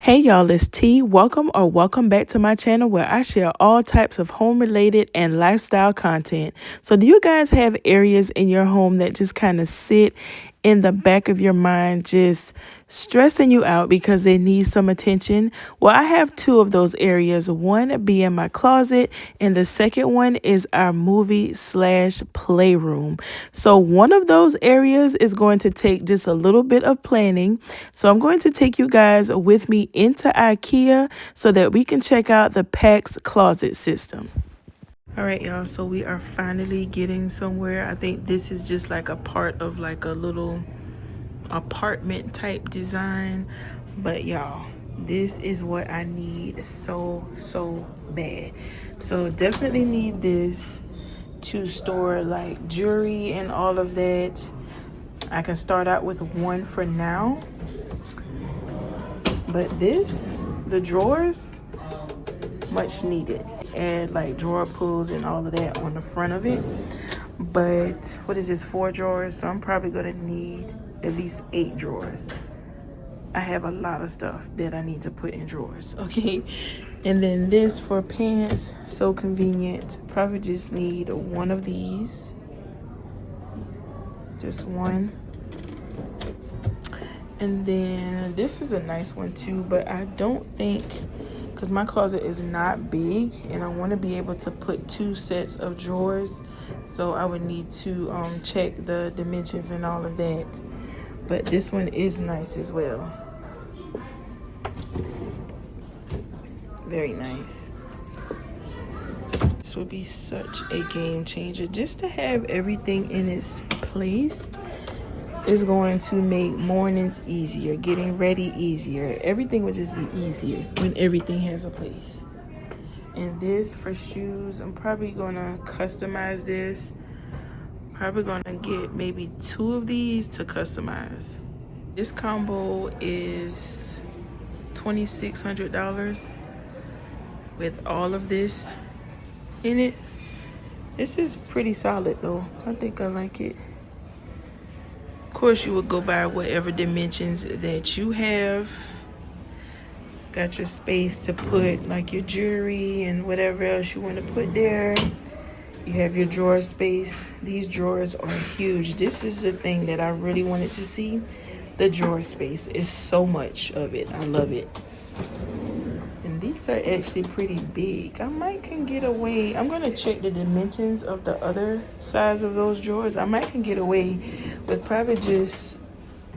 Hey y'all, it's T. Welcome back to my channel where I share all types of home related and lifestyle content. So do you guys have areas in your home that just kind of sit in the back of your mind, just stressing you out because they need some attention? Well, I have two of those areas, one being my closet and the second one is our movie/playroom. So one of those areas is going to take just a little bit of planning. So I'm going to take you guys with me into IKEA so that we can check out the PAX closet system. All right, y'all, so we are finally getting somewhere. I think this is just like a part of like a little apartment type design. But y'all, this is what I need so bad. So definitely need this to store like jewelry and all of that. I can start out with one for now. But this, the drawers, much needed. Add like drawer pulls and all of that on the front of it. But what is this, 4 drawers? So I'm probably gonna need at least 8 drawers. I have a lot of stuff that I need to put in drawers, okay? And then this for pants, so convenient. Probably just need one of these. Just one. And then this is a nice one too, but I don't think, because my closet is not big and I want to be able to put 2 sets of drawers, so I would need to check the dimensions and all of that. But this one is nice as well. Very nice. This would be such a game changer. Just to have everything in its place is going to make mornings easier, getting ready easier. Everything would just be easier when everything has a place. And this for shoes, I'm probably gonna customize this. Probably gonna get maybe 2 of these to customize. This combo is $2,600 with all of this in it. This is pretty solid though. I think I like it. Of course, you would go by whatever dimensions that you have. Got your space to put like your jewelry and whatever else you want to put there. You have your drawer space. These drawers are huge. This is the thing that I really wanted to see. The drawer space is so much of it. I love it. And these are actually pretty big. I might can get away. I'm gonna check the dimensions of the other size of those drawers. I might can get away with probably just,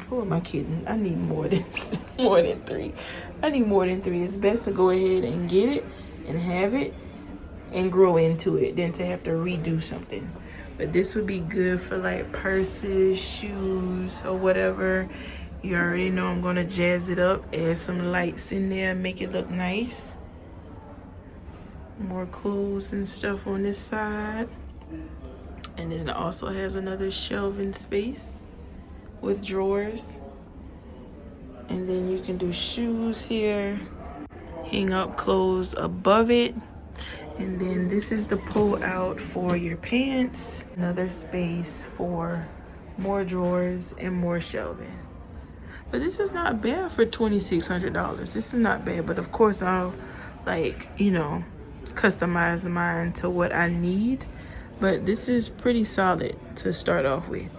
who am I kidding? I need more than 3. I need more than 3. It's best to go ahead and get it and have it and grow into it than to have to redo something. But this would be good for like purses, shoes, or whatever. You already know I'm gonna jazz it up, add some lights in there, make it look nice. More clothes and stuff on this side. And then it also has another shelving space with drawers. And then you can do shoes here, hang up clothes above it. And then this is the pull out for your pants. Another space for more drawers and more shelving. But this is not bad for $2,600. This is not bad, but of course I'll customize mine to what I need. But this is pretty solid to start off with.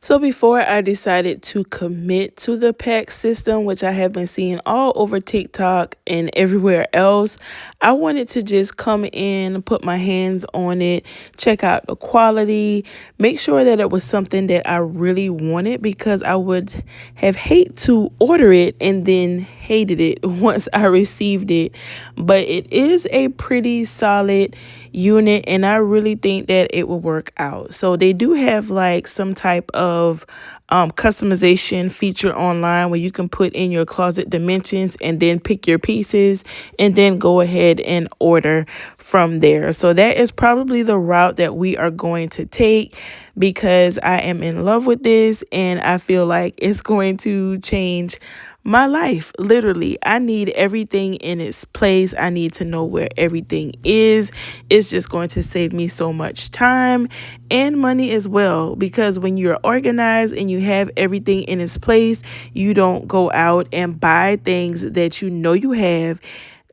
So before I decided to commit to the PAX system, which I have been seeing all over TikTok and everywhere else, I wanted to just come in, put my hands on it, check out the quality, make sure that it was something that I really wanted, because I would have hate to order it and then hated it once I received it. But it is a pretty solid unit and I really think that it will work out. So they do have like some type of customization feature online where you can put in your closet dimensions and then pick your pieces and then go ahead and order from there. So that is probably the route that we are going to take, because I am in love with this and I feel like it's going to change my life. Literally, I need everything in its place. I need to know where everything is. It's just going to save me so much time and money as well, because when you're organized and you have everything in its place, you don't go out and buy things that you know you have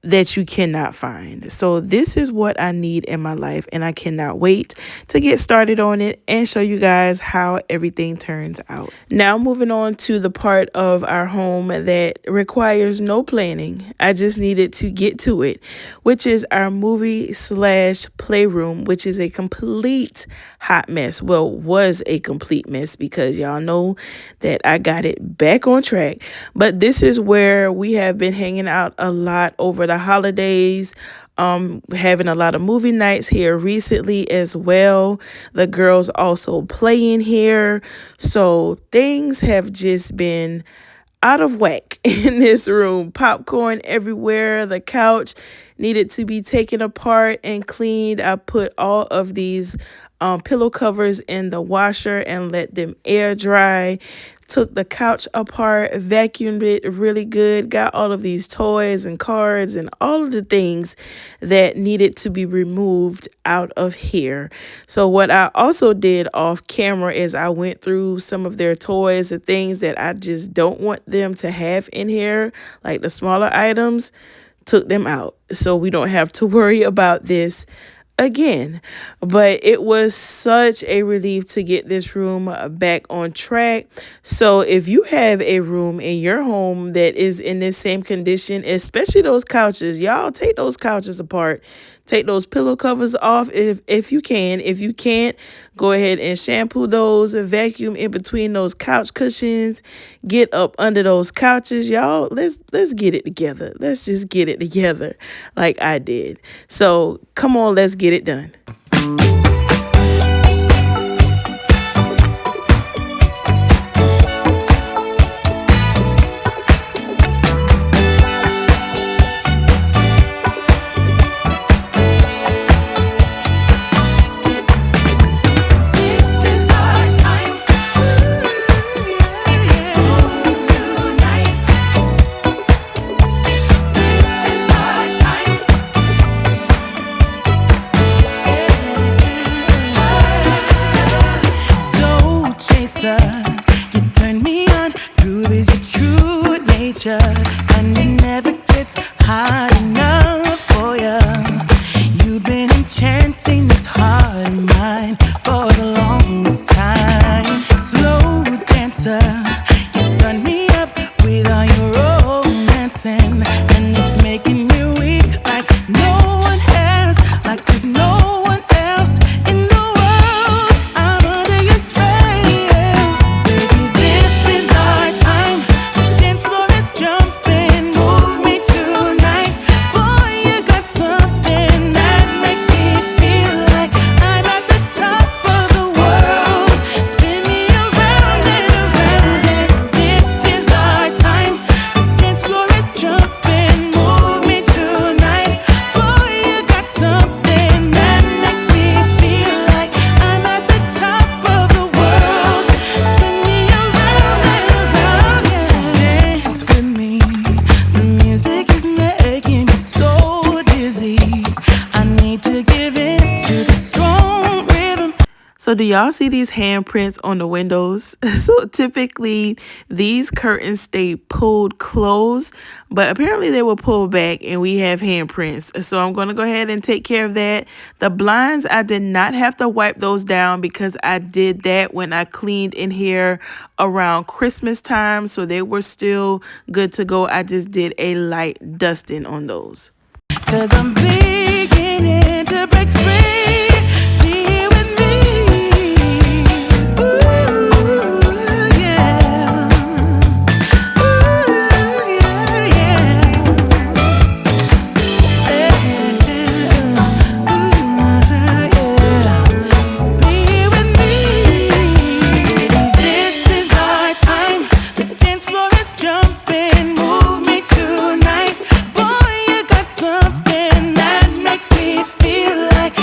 that you cannot find. So this is what I need in my life, and I cannot wait to get started on it and show you guys how everything turns out. Now moving on to the part of our home that requires no planning. I just needed to get to it, which is our movie slash playroom, which is a complete hot mess. Well, was a complete mess, because y'all know that I got it back on track. But this is where we have been hanging out a lot over the holidays, having a lot of movie nights here recently as well. The girls also playing here. So things have just been out of whack in this room. Popcorn everywhere. The couch needed to be taken apart and cleaned. I put all of these pillow covers in the washer and let them air dry. Took the couch apart, vacuumed it really good, got all of these toys and cards and all of the things that needed to be removed out of here. So what I also did off camera is I went through some of their toys, the things that I just don't want them to have in here, like the smaller items, took them out so we don't have to worry about this again. But it was such a relief to get this room back on track. So if you have a room in your home that is in this same condition, especially those couches, y'all take those couches apart. Take those pillow covers off if you can. If you can't, go ahead and shampoo those, vacuum in between those couch cushions, get up under those couches. Y'all, let's get it together. Let's just get it together like I did. So come on, let's get it done. And it never gets hard enough for ya. You've been enchanting this heart of mine for the longest time. Slow dancer, you stun me up with all your romancing, and it's making me weak like no one else, like there's no one else in the world. I'm under your spell, baby. This is our time. The dance floor is jumping. Move me tonight, boy. You got something that makes me feel like I'm at the top of the world. Spin me around and around, and this is our time. The dance floor is jumping. Move me tonight, boy. You got something that makes me feel like I'm at the top of the world. Spin me around and around, yeah. Dance with me. The music is making me so dizzy. I need to give in to the strong rhythm. So do y'all see these handprints on the windows? So typically these curtains stay pulled closed, but apparently they were pulled back and we have handprints. So I'm going to go ahead and take care of that. The blinds, I did not have to wipe those down because I did that when I cleaned in here around Christmas time. So they were still good to go. I just did a light dusting on those. 'Cause I'm beginning to break free. Be here with me. Ooh, yeah. Ooh, yeah, yeah. Be here with me. This is our time. The dance floor is jumping. Move me tonight, boy. You got something that makes me feel like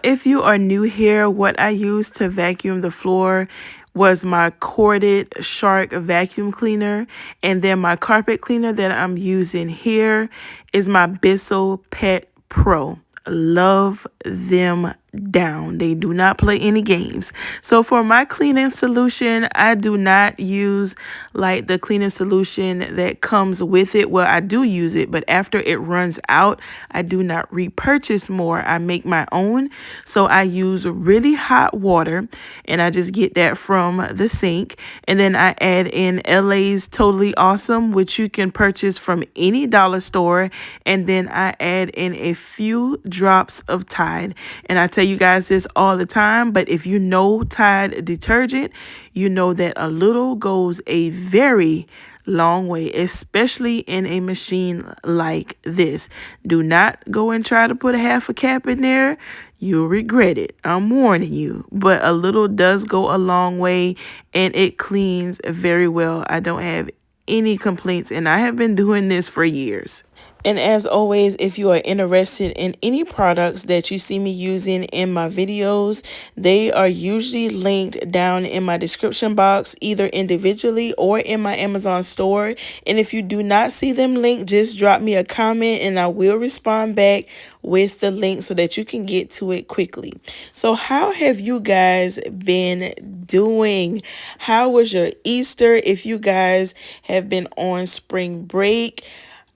if you are new here, what I used to vacuum the floor was my corded shark vacuum cleaner, and then my carpet cleaner that I'm using here is my Bissell Pet Pro. Love them down. They do not play any games. So for my cleaning solution, I do not use like the cleaning solution that comes with it. Well, I do use it, but after it runs out, I do not repurchase more. I make my own. So I use really hot water, and I just get that from the sink, and then I add in LA's Totally Awesome, which you can purchase from any dollar store, and then I add in a few drops of Tide. And I tell you guys this all the time, but if you know Tide detergent, you know that a little goes a very long way, especially in a machine like this. Do not go and try to put a half a cap in there. You'll regret it. I'm warning you. But a little does go a long way, and it cleans very well. I don't have any complaints, and I have been doing this for years. And as always, if you are interested in any products that you see me using in my videos, they are usually linked down in my description box, either individually or in my Amazon store. And if you do not see them linked, just drop me a comment and I will respond back with the link so that you can get to it quickly. So how have you guys been doing? How was your Easter? If you guys have been on spring break,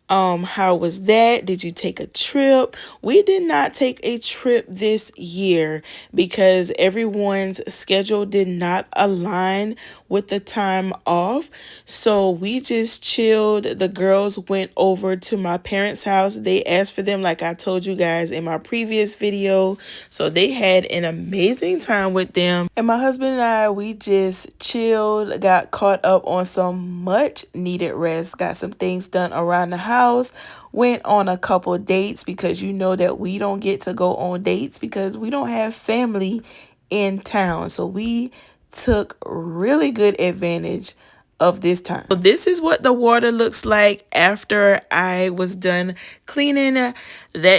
how was that? Did you take a trip? We did not take a trip this year because everyone's schedule did not align with the time off. So we just chilled. The girls went over to my parents' house. They asked for them, like I told you guys in my previous video. So they had an amazing time with them. And my husband and I, we just chilled, got caught up on some much needed rest, got some things done around the house, went on a couple dates because you know that we don't get to go on dates because we don't have family in town. So we took really good advantage of this time. So this is what the water looks like after I was done cleaning. That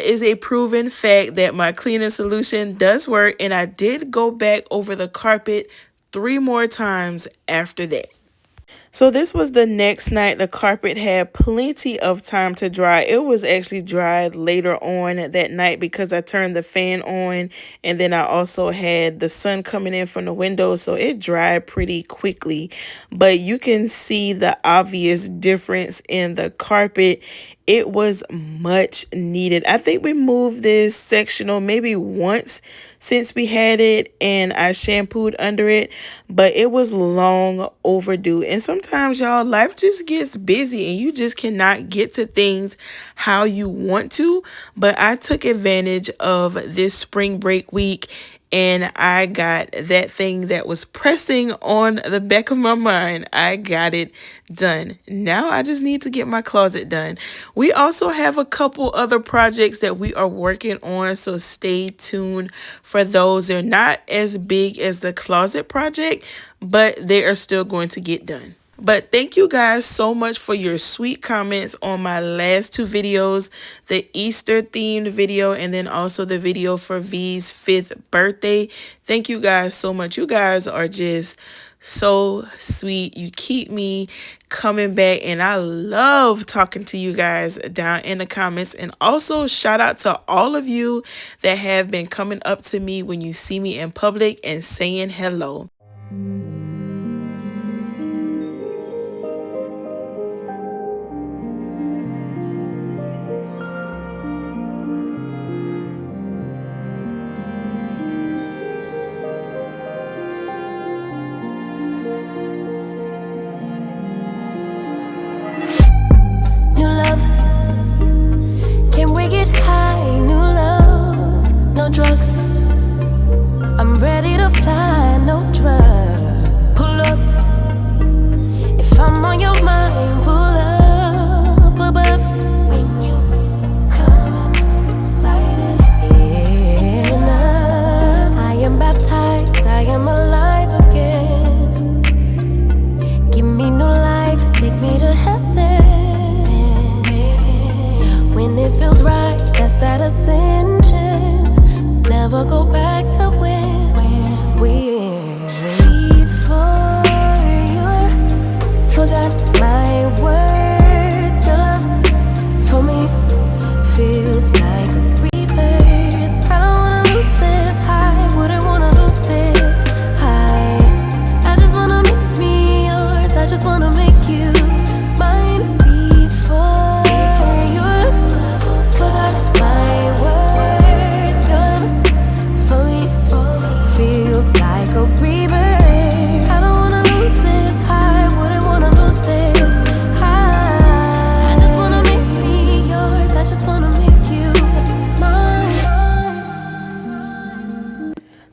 is a proven fact that my cleaning solution does work, and I did go back over the carpet 3 more times after that. So this was the next night. The carpet had plenty of time to dry. It was actually dried later on that night because I turned the fan on, and then I also had the sun coming in from the window, so it dried pretty quickly. But you can see the obvious difference in the carpet. It was much needed. I think we moved this sectional maybe once since we had it, and I shampooed under it, but it was long overdue. And sometimes, y'all, life just gets busy and you just cannot get to things how you want to. But I took advantage of this spring break week, and I got that thing that was pressing on the back of my mind. I got it done. Now I just need to get my closet done. We also have a couple other projects that we are working on, so stay tuned for those. They're not as big as the closet project, but they are still going to get done. But thank you guys so much for your sweet comments on my last 2 videos, the Easter themed video and then also the video for V's 5th birthday. Thank you guys so much. You guys are just so sweet. You keep me coming back, and I love talking to you guys down in the comments. And also shout out to all of you that have been coming up to me when you see me in public and saying hello. Drugs. I'm ready to fly, no drugs.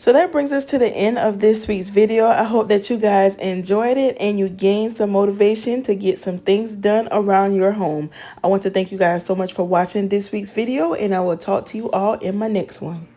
So that brings us to the end of this week's video. I hope that you guys enjoyed it and you gained some motivation to get some things done around your home. I want to thank you guys so much for watching this week's video, and I will talk to you all in my next one.